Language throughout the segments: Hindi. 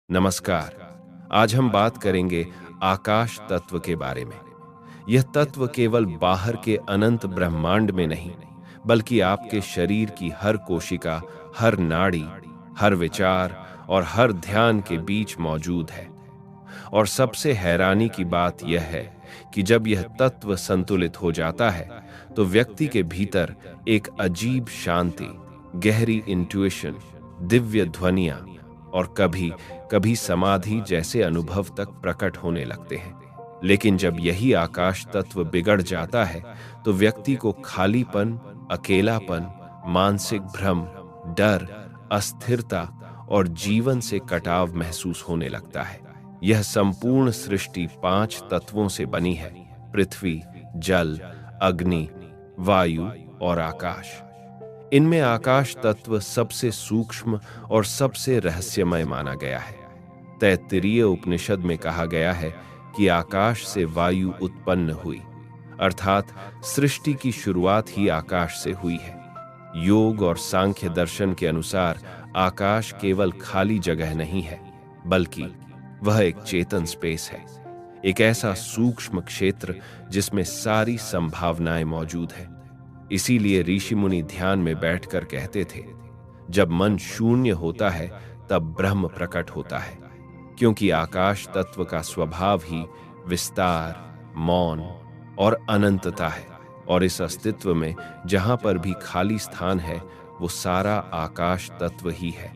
नमस्कार। आज हम बात करेंगे आकाश तत्व के बारे में। यह तत्व केवल बाहर के अनंत ब्रह्मांड में नहीं, बल्कि आपके शरीर की हर कोशिका, हर नाड़ी, हर विचार और हर ध्यान के बीच मौजूद है। और सबसे हैरानी की बात यह है कि जब यह तत्व संतुलित हो जाता है, तो व्यक्ति के भीतर एक अजीब शांति, गहरी इंट्यूशन, दिव्य ध्वनियां और कभी कभी समाधि जैसे अनुभव तक प्रकट होने लगते हैं। लेकिन जब यही आकाश तत्व बिगड़ जाता है, तो व्यक्ति को खालीपन, अकेलापन, मानसिक भ्रम, डर, अस्थिरता और जीवन से कटाव महसूस होने लगता है। यह संपूर्ण सृष्टि 5 तत्वों से बनी है: पृथ्वी, जल, अग्नि, वायु और आकाश। इनमें आकाश तत्व सबसे सूक्ष्म और सबसे रहस्यमय माना गया है। तैत्तिरीय उपनिषद में कहा गया है कि आकाश से वायु उत्पन्न हुई, अर्थात सृष्टि की शुरुआत ही आकाश से हुई है। योग और सांख्य दर्शन के अनुसार आकाश केवल खाली जगह नहीं है, बल्कि वह एक चेतन स्पेस है, एक ऐसा सूक्ष्म क्षेत्र जिसमें सारी संभावनाएं मौजूद हैं। इसीलिए ऋषि मुनि ध्यान में बैठकर कहते थे, जब मन शून्य होता है तब ब्रह्म प्रकट होता है, क्योंकि आकाश तत्व का स्वभाव ही विस्तार, मौन और अनंतता है। और इस अस्तित्व में जहां पर भी खाली स्थान है, वो सारा आकाश तत्व ही है।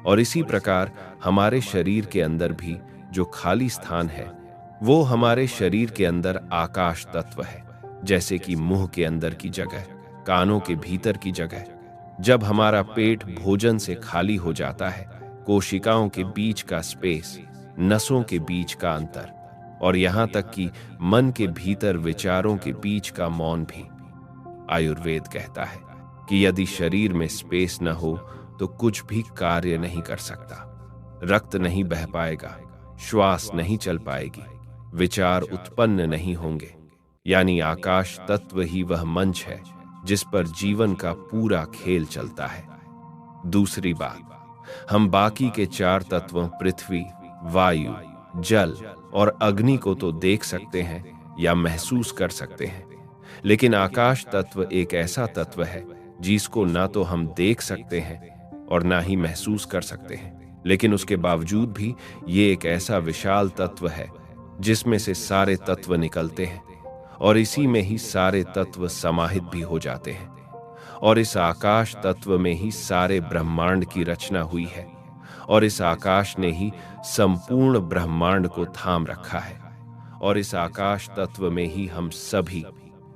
और इसी प्रकार हमारे शरीर के अंदर भी जो खाली स्थान है, वो हमारे शरीर के अंदर आकाश तत्व है। जैसे कि मुंह के अंदर की जगह, कानों के भीतर की जगह। जब हमारा पेट भोजन से खाली हो जाता है, कोशिकाओं के बीच का स्पेस, नसों के बीच का अंतर और यहां तक कि मन के भीतर विचारों के बीच का मौन भी। आयुर्वेद कहता है कि यदि शरीर में स्पेस न हो तो कुछ भी कार्य नहीं कर सकता। रक्त नहीं बह पाएगा, श्वास नहीं चल पाएगी, विचार उत्पन्न नहीं होंगे। यानी आकाश तत्व ही वह मंच है जिस पर जीवन का पूरा खेल चलता है। दूसरी बात, हम बाकी के 4 तत्वों पृथ्वी, वायु, जल और अग्नि को तो देख सकते हैं या महसूस कर सकते हैं, लेकिन आकाश तत्व एक ऐसा तत्व है जिसको ना तो हम देख सकते हैं और ना ही महसूस कर सकते हैं। लेकिन उसके बावजूद भी ये एक ऐसा विशाल तत्व है जिसमें से सारे तत्व निकलते हैं और इसी में ही सारे तत्व समाहित भी हो जाते हैं। और इस आकाश तत्व में ही सारे ब्रह्मांड की रचना हुई है और इस आकाश ने ही संपूर्ण ब्रह्मांड को थाम रखा है। और इस आकाश तत्व में ही हम सभी,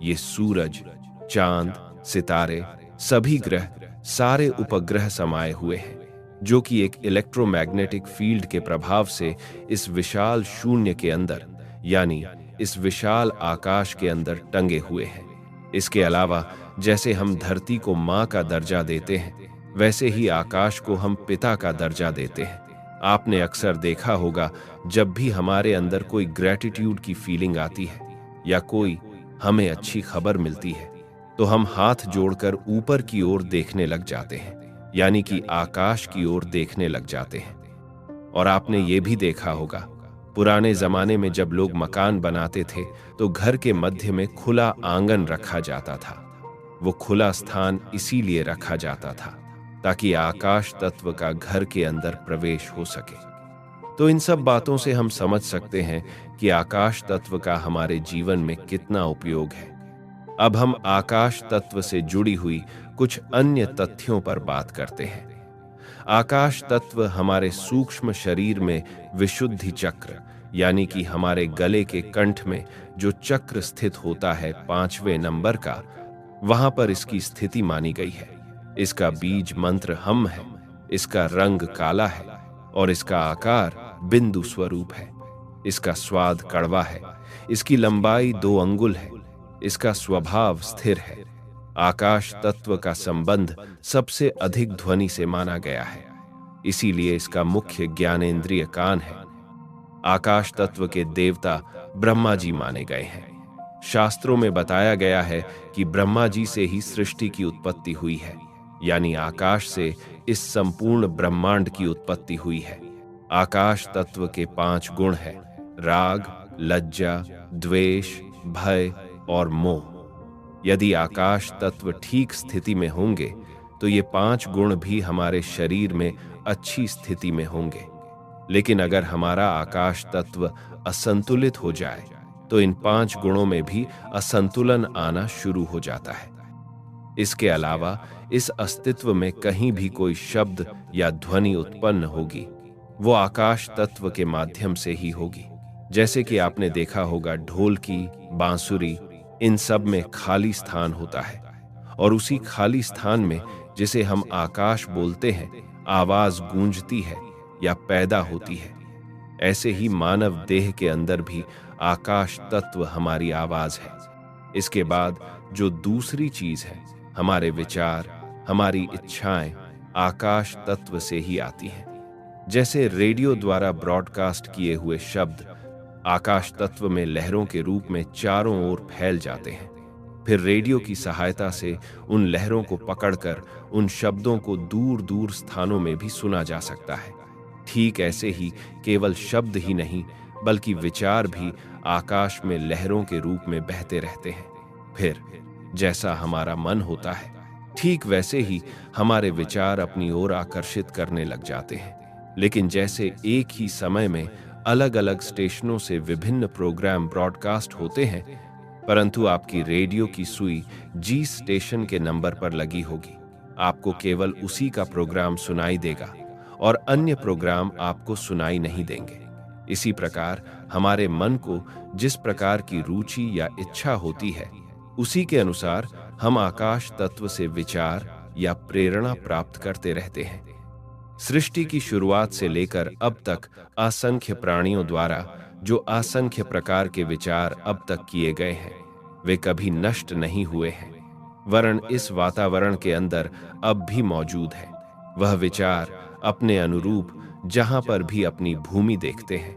ये सूरज, चांद, सितारे, सभी ग्रह, सारे उपग्रह समाये हुए हैं, जो कि एक इलेक्ट्रोमैग्नेटिक फील्ड के प्रभाव से इस विशाल शून्य के अंदर, यानी इस विशाल आकाश के अंदर टंगे हुए हैं। इसके अलावा जैसे हम धरती को माँ का दर्जा देते हैं, वैसे ही आकाश को हम पिता का दर्जा देते हैं। आपने अक्सर देखा होगा, जब भी हमारे अंदर कोई ग्रैटिट्यूड की फीलिंग आती है या कोई हमें अच्छी खबर मिलती है, तो हम हाथ जोड़कर ऊपर की ओर देखने लग जाते हैं, यानी कि आकाश की ओर देखने लग जाते हैं। और आपने ये भी देखा होगा, पुराने जमाने में जब लोग मकान बनाते थे तो घर के मध्य में खुला आंगन रखा जाता था। वो खुला स्थान इसीलिए रखा जाता था ताकि आकाश तत्व का घर के अंदर प्रवेश हो सके। तो इन सब बातों से हम समझ सकते हैं कि आकाश तत्व का हमारे जीवन में कितना उपयोग है। अब हम आकाश तत्व से जुड़ी हुई कुछ अन्य तथ्यों पर बात करते हैं। आकाश तत्व हमारे सूक्ष्म शरीर में विशुद्धि चक्र, यानी कि हमारे गले के कंठ में जो चक्र स्थित होता है 5वें नंबर का, वहां पर इसकी स्थिति मानी गई है। इसका बीज मंत्र हम है, इसका रंग काला है और इसका आकार बिंदु स्वरूप है। इसका स्वाद कड़वा है, इसकी लंबाई 2 अंगुल है, इसका स्वभाव स्थिर है। आकाश तत्व का संबंध सबसे अधिक ध्वनि से माना गया है, इसीलिए इसका मुख्य ज्ञानेंद्रिय कान है। आकाश तत्व के देवता ब्रह्मा जी माने गए हैं। शास्त्रों में बताया गया है कि ब्रह्मा जी से ही सृष्टि की उत्पत्ति हुई है, यानी आकाश से इस संपूर्ण ब्रह्मांड की उत्पत्ति हुई है। आकाश तत्व के 5 गुण हैं: राग, लज्जा, द्वेष, भय और मोह। यदि आकाश तत्व ठीक स्थिति में होंगे तो ये 5 गुण भी हमारे शरीर में अच्छी स्थिति में होंगे। लेकिन अगर हमारा आकाश तत्व असंतुलित हो जाए तो इन 5 गुणों में भी असंतुलन आना शुरू हो जाता है। इसके अलावा इस अस्तित्व में कहीं भी कोई शब्द या ध्वनि उत्पन्न होगी, वो आकाश तत्व के माध्यम से ही होगी। जैसे कि आपने देखा होगा, ढोलकी, बांसुरी, इन सब में खाली स्थान होता है और उसी खाली स्थान में, जिसे हम आकाश बोलते हैं, आवाज गूंजती है या पैदा होती है। ऐसे ही मानव देह के अंदर भी आकाश तत्व हमारी आवाज है। इसके बाद जो दूसरी चीज है, हमारे विचार, हमारी इच्छाएं आकाश तत्व से ही आती हैं। जैसे रेडियो द्वारा ब्रॉडकास्ट किए हुए शब्द आकाश तत्व में लहरों के रूप में चारों ओर फैल जाते हैं। फिर रेडियो की सहायता से उन लहरों को पकड़कर उन शब्दों को दूर दूर स्थानों में भी सुना जा सकता है। ठीक ऐसे ही केवल शब्द ही नहीं बल्कि विचार भी आकाश में लहरों के रूप में बहते रहते हैं। फिर जैसा हमारा मन होता है, ठीक वैसे ही हमारे विचार अपनी ओर आकर्षित करने लग जाते हैं। लेकिन जैसे एक ही समय में अलग अलग स्टेशनों से विभिन्न प्रोग्राम ब्रॉडकास्ट होते हैं, परंतु आपकी रेडियो की सुई जिस स्टेशन के नंबर पर लगी होगी, आपको केवल उसी का प्रोग्राम सुनाई देगा और अन्य प्रोग्राम आपको सुनाई नहीं देंगे। इसी प्रकार हमारे मन को जिस प्रकार की रुचि या इच्छा होती है, उसी के अनुसार हम आकाश तत्व से विचार या प्रेरणा प्राप्त करते रहते हैं। सृष्टि की शुरुआत से लेकर अब तक असंख्य प्राणियों द्वारा जो असंख्य प्रकार के विचार अब तक किए गए हैं, वे कभी नष्ट नहीं हुए हैं, वरन इस वातावरण के अंदर अब भी मौजूद है। वह विचार अपने अनुरूप जहां पर भी अपनी भूमि देखते हैं,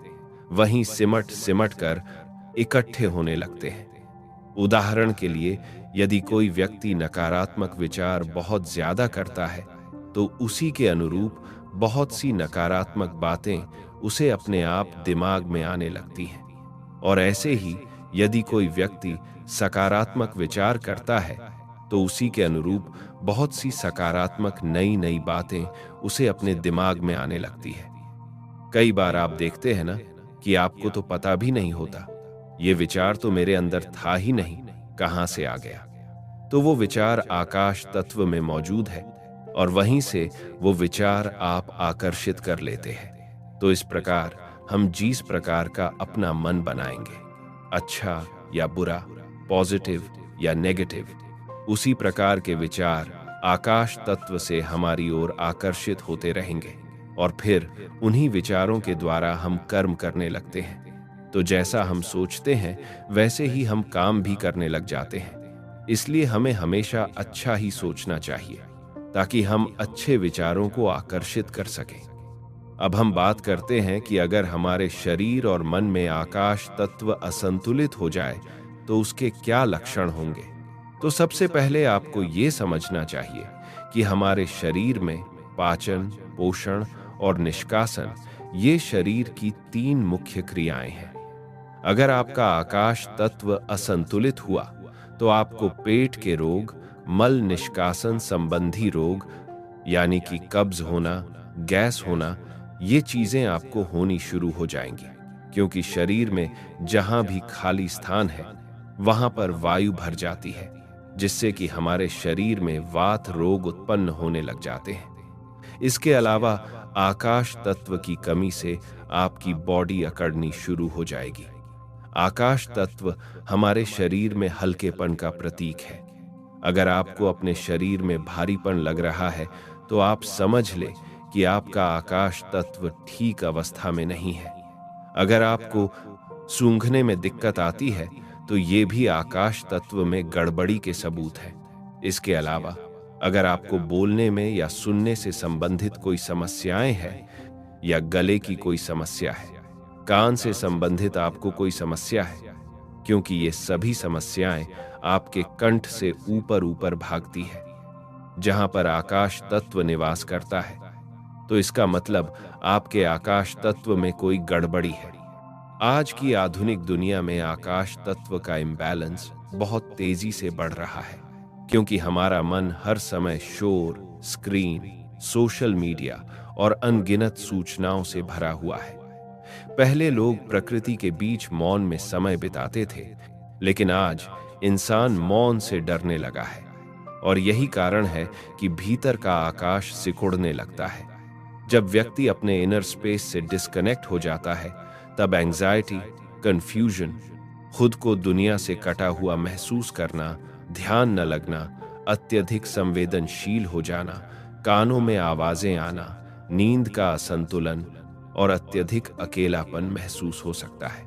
वहीं सिमट सिमट कर इकट्ठे होने लगते हैं। उदाहरण के लिए, यदि कोई व्यक्ति नकारात्मक विचार बहुत ज्यादा करता है, तो उसी के अनुरूप बहुत सी नकारात्मक बातें उसे अपने आप दिमाग में आने लगती हैं। और ऐसे ही यदि कोई व्यक्ति सकारात्मक विचार करता है, तो उसी के अनुरूप बहुत सी सकारात्मक नई नई बातें उसे अपने दिमाग में आने लगती है। कई बार आप देखते हैं ना कि आपको तो पता भी नहीं होता, ये विचार तो मेरे अंदर था ही नहीं, कहां से आ गया। तो वो विचार आकाश तत्व में मौजूद है और वहीं से वो विचार आप आकर्षित कर लेते हैं। तो इस प्रकार हम जिस प्रकार का अपना मन बनाएंगे, अच्छा या बुरा, पॉजिटिव या नेगेटिव, उसी प्रकार के विचार आकाश तत्व से हमारी ओर आकर्षित होते रहेंगे और फिर उन्हीं विचारों के द्वारा हम कर्म करने लगते हैं। तो जैसा हम सोचते हैं वैसे ही हम काम भी करने लग जाते हैं। इसलिए हमें हमेशा अच्छा ही सोचना चाहिए ताकि हम अच्छे विचारों को आकर्षित कर सकें। अब हम बात करते हैं कि अगर हमारे शरीर और मन में आकाश तत्व असंतुलित हो जाए तो उसके क्या लक्षण होंगे। तो सबसे पहले आपको ये समझना चाहिए कि हमारे शरीर में पाचन, पोषण और निष्कासन, ये शरीर की 3 मुख्य क्रियाएं हैं। अगर आपका आकाश तत्व असंतुलित हुआ तो आपको पेट के रोग, मल निष्कासन संबंधी रोग यानी कि कब्ज होना, गैस होना, ये चीजें आपको होनी शुरू हो जाएंगी, क्योंकि शरीर में जहां भी खाली स्थान है वहां पर वायु भर जाती है, जिससे कि हमारे शरीर में वात रोग उत्पन्न होने लग जाते हैं। इसके अलावा आकाश तत्व की कमी से आपकी बॉडी अकड़नी शुरू हो जाएगी। आकाश तत्व हमारे शरीर में हल्केपन का प्रतीक है। अगर आपको अपने शरीर में भारीपन लग रहा है तो आप समझ ले कि आपका आकाश तत्व ठीक अवस्था में नहीं है। अगर आपको सूंघने में दिक्कत आती है तो ये भी आकाश तत्व में गड़बड़ी के सबूत है। इसके अलावा अगर आपको बोलने में या सुनने से संबंधित कोई समस्याएं हैं या गले की कोई समस्या है, कान से संबंधित आपको कोई समस्या है, क्योंकि ये सभी समस्याएं आपके कंठ से ऊपर ऊपर भागती है, जहां पर आकाश तत्व निवास करता है। तो इसका मतलब आपके आकाश तत्व में कोई गड़बड़ी है। आज की आधुनिक दुनिया में आकाश तत्व का इम्बैलेंस बहुत तेजी से बढ़ रहा है, क्योंकि हमारा मन हर समय शोर, स्क्रीन, सोशल मीडिया और अनगिनत सूचनाओं से भरा हुआ है। पहले लोग प्रकृति के बीच मौन में समय बिताते थे, लेकिन आज इंसान मौन से डरने लगा है। और यही कारण है कि भीतर का आकाश सिकुड़ने लगता है। जब व्यक्ति अपने इनर स्पेस से डिस्कनेक्ट हो जाता है, तब एंजाइटी, कंफ्यूजन, खुद को दुनिया से कटा हुआ महसूस करना, ध्यान न लगना, अत्यधिक संवेदनशील हो जाना, कानों में आवाजें आना, नींद का असंतुलन और अत्यधिक अकेलापन महसूस हो सकता है।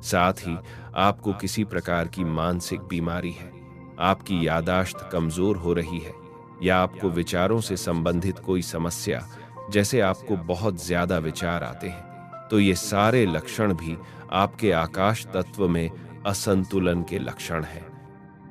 साथ ही आपको किसी प्रकार की मानसिक बीमारी है, आपकी याददाश्त कमजोर हो रही है, या आपको विचारों से संबंधित कोई समस्या, जैसे आपको बहुत ज्यादा विचार आते हैं, तो ये सारे लक्षण भी आपके आकाश तत्व में असंतुलन के लक्षण हैं।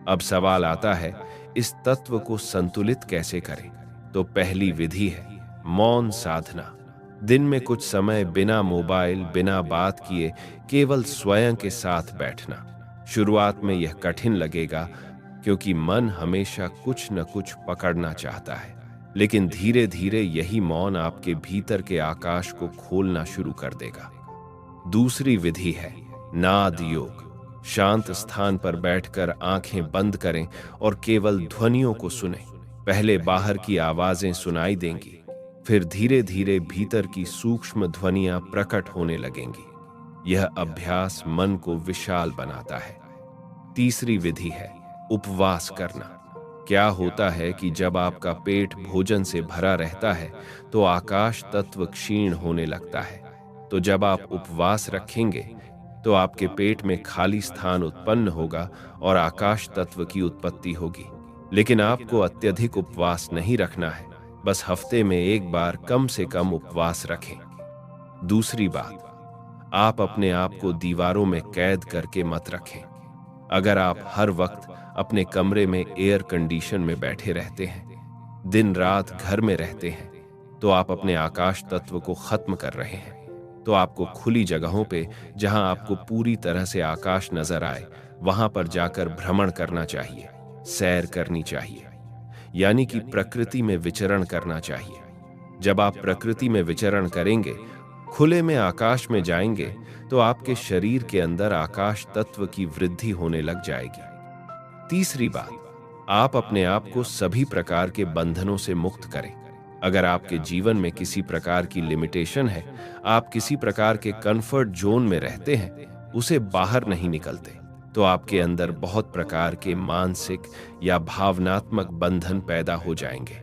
अब सवाल आता है, इस तत्व को संतुलित कैसे करें? तो पहली विधि है मौन साधना। दिन में कुछ समय बिना मोबाइल, बिना बात किए केवल स्वयं के साथ बैठना। शुरुआत में यह कठिन लगेगा, क्योंकि मन हमेशा कुछ न कुछ पकड़ना चाहता है, लेकिन धीरे धीरे यही मौन आपके भीतर के आकाश को खोलना शुरू कर देगा। दूसरी विधि है नाद योग। शांत स्थान पर बैठकर आंखें बंद करें और केवल ध्वनियों को सुनें। पहले बाहर की आवाजें सुनाई देंगी, फिर धीरे धीरे भीतर की सूक्ष्म ध्वनियां प्रकट होने लगेंगी। यह अभ्यास मन को विशाल बनाता है। तीसरी विधि है उपवास करना। क्या होता है कि जब आपका पेट भोजन से भरा रहता है, तो आकाश तत्व क्षीण होने लगता है। तो जब आप उपवास रखेंगे, तो आपके पेट में खाली स्थान उत्पन्न होगा और आकाश तत्व की उत्पत्ति होगी। लेकिन आपको अत्यधिक उपवास नहीं रखना है, बस हफ्ते में एक बार कम से कम उपवास रखें। दूसरी बात, आप अपने आप को दीवारों में कैद करके मत रखें। अगर आप हर वक्त अपने कमरे में एयर कंडीशन में बैठे रहते हैं, दिन रात घर में रहते हैं, तो आप अपने आकाश तत्व को खत्म कर रहे हैं। तो आपको खुली जगहों पे, जहां आपको पूरी तरह से आकाश नजर आए, वहां पर जाकर भ्रमण करना चाहिए, सैर करनी चाहिए, यानी कि प्रकृति में विचरण करना चाहिए। जब आप प्रकृति में विचरण करेंगे, खुले में आकाश में जाएंगे, तो आपके शरीर के अंदर आकाश तत्व की वृद्धि होने लग जाएगी। तीसरी बात, आप अपने आप को सभी प्रकार के बंधनों से मुक्त करें। अगर आपके जीवन में किसी प्रकार की लिमिटेशन है, आप किसी प्रकार के कंफर्ट जोन में रहते हैं, उसे बाहर नहीं निकलते, तो आपके अंदर बहुत प्रकार के मानसिक या भावनात्मक बंधन पैदा हो जाएंगे।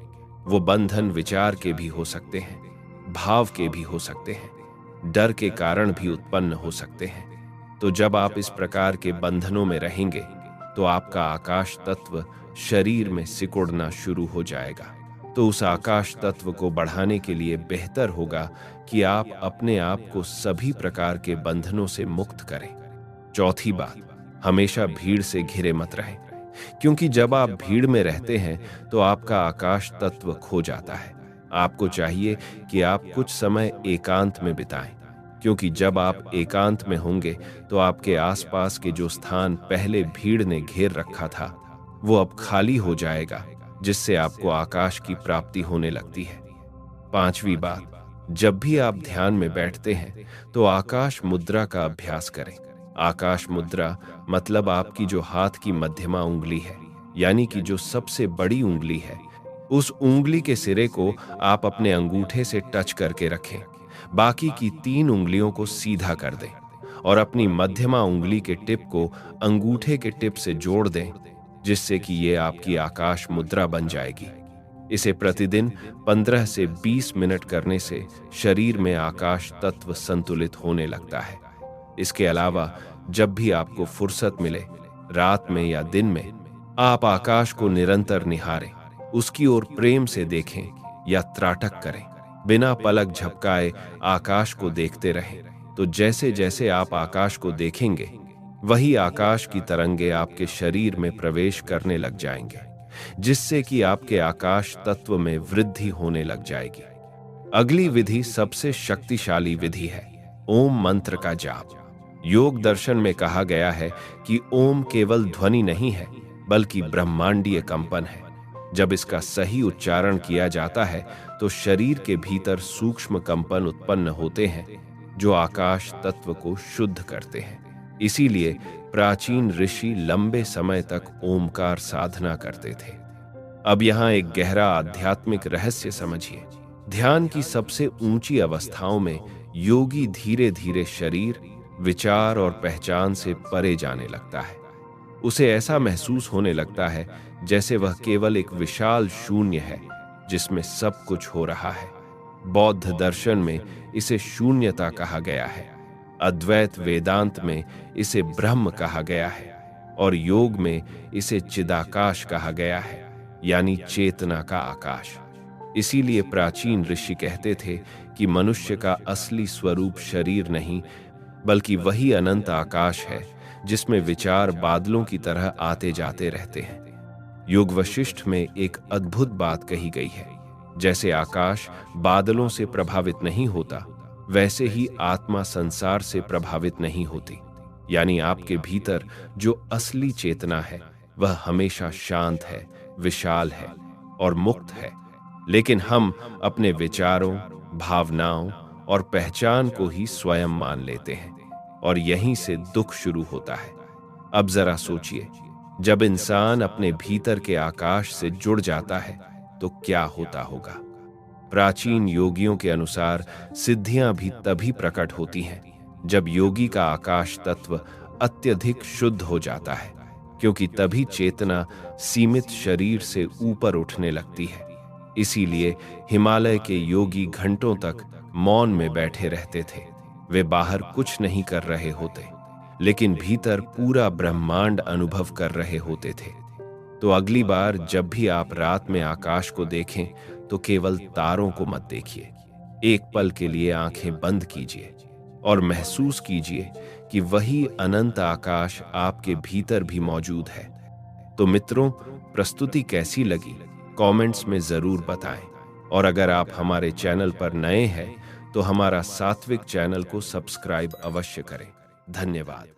वो बंधन विचार के भी हो सकते हैं, भाव के भी हो सकते हैं, डर के कारण भी उत्पन्न हो सकते हैं। तो जब आप इस प्रकार के बंधनों में रहेंगे, तो आपका आकाश तत्व शरीर में सिकुड़ना शुरू हो जाएगा। तो उस आकाश तत्व को बढ़ाने के लिए बेहतर होगा कि आप अपने आप को सभी प्रकार के बंधनों से मुक्त करें। चौथी बात, हमेशा भीड़ से घिरे मत रहें, क्योंकि जब आप भीड़ में रहते हैं, तो आपका आकाश तत्व खो जाता है। आपको चाहिए कि आप कुछ समय एकांत में बिताएं, क्योंकि जब आप एकांत में होंगे, तो आपके आसपास के जो स्थान पहले भीड़ ने घेर रखा था, वो अब खाली हो जाएगा, जिससे आपको आकाश की प्राप्ति होने लगती है। पांचवी बात, जब भी आप ध्यान में बैठते हैं, तो आकाश मुद्रा का अभ्यास करें। आकाश मुद्रा मतलब आपकी जो हाथ की मध्यमा उंगली है, यानी कि जो सबसे बड़ी उंगली है, उस उंगली के सिरे को आप अपने अंगूठे से टच करके रखें। बाकी की 3 उंगलियों को सीधा कर दें और अपनी मध्यमा उंगली के टिप को अंगूठे के टिप से जोड़ दें, जिससे कि ये आपकी आकाश मुद्रा बन जाएगी। इसे प्रतिदिन 15 से 20 मिनट करने से शरीर में आकाश तत्व संतुलित होने लगता है। इसके अलावा जब भी आपको फुर्सत मिले, रात में या दिन में, आप आकाश को निरंतर निहारें, उसकी ओर प्रेम से देखें या त्राटक करें। बिना पलक झपकाए आकाश को देखते रहें। तो जैसे जैसे आप आकाश को देखेंगे, वही आकाश की तरंगे आपके शरीर में प्रवेश करने लग जाएंगे, जिससे कि आपके आकाश तत्व में वृद्धि होने लग जाएगी। अगली विधि सबसे शक्तिशाली विधि है, ओम मंत्र का जाप। योग दर्शन में कहा गया है कि ओम केवल ध्वनि नहीं है, बल्कि ब्रह्मांडीय कंपन है। जब इसका सही उच्चारण किया जाता है तो शरीर के भीतर सूक्ष्म कंपन उत्पन्न होते हैं, जो आकाश तत्व को शुद्ध करते हैं। इसीलिए प्राचीन ऋषि लंबे समय तक ओमकार साधना करते थे। अब यहाँ एक गहरा आध्यात्मिक रहस्य समझिए। ध्यान की सबसे ऊंची अवस्थाओं में योगी धीरे धीरे शरीर, विचार और पहचान से परे जाने लगता है। उसे ऐसा महसूस होने लगता है जैसे वह केवल एक विशाल शून्य है जिसमें सब कुछ हो रहा है। बौद्ध दर्शन में इसे शून्यता कहा गया है, अद्वैत वेदांत में इसे ब्रह्म कहा गया है और योग में इसे चिदाकाश कहा गया है, यानी चेतना का आकाश। इसीलिए प्राचीन ऋषि कहते थे कि मनुष्य का असली स्वरूप शरीर नहीं, बल्कि वही अनंत आकाश है जिसमें विचार बादलों की तरह आते जाते रहते हैं। योग वशिष्ठ में एक अद्भुत बात कही गई है, जैसे आकाश बादलों से प्रभावित नहीं होता, वैसे ही आत्मा संसार से प्रभावित नहीं होती। यानी आपके भीतर जो असली चेतना है वह हमेशा शांत है, विशाल है और मुक्त है। लेकिन हम अपने विचारों, भावनाओं और पहचान को ही स्वयं मान लेते हैं और यहीं से दुख शुरू होता है। अब जरा सोचिए, जब इंसान अपने भीतर के आकाश से जुड़ जाता है तो क्या होता होगा। प्राचीन योगियों के अनुसार सिद्धियां भी तभी प्रकट होती हैं जब योगी का आकाश तत्व अत्यधिक शुद्ध हो जाता है, क्योंकि तभी चेतना सीमित शरीर से ऊपर उठने लगती है। इसीलिए हिमालय के योगी घंटों तक मौन में बैठे रहते थे। वे बाहर कुछ नहीं कर रहे होते, लेकिन भीतर पूरा ब्रह्मांड अनुभव कर रहे होते थे। तो अगली बार जब भी आप रात में आकाश को देखें तो केवल तारों को मत देखिए। एक पल के लिए आंखें बंद कीजिए और महसूस कीजिए कि वही अनंत आकाश आपके भीतर भी मौजूद है। तो मित्रों, प्रस्तुति कैसी लगी कमेंट्स में जरूर बताएं, और अगर आप हमारे चैनल पर नए हैं तो हमारा सात्विक चैनल को सब्सक्राइब अवश्य करें। धन्यवाद।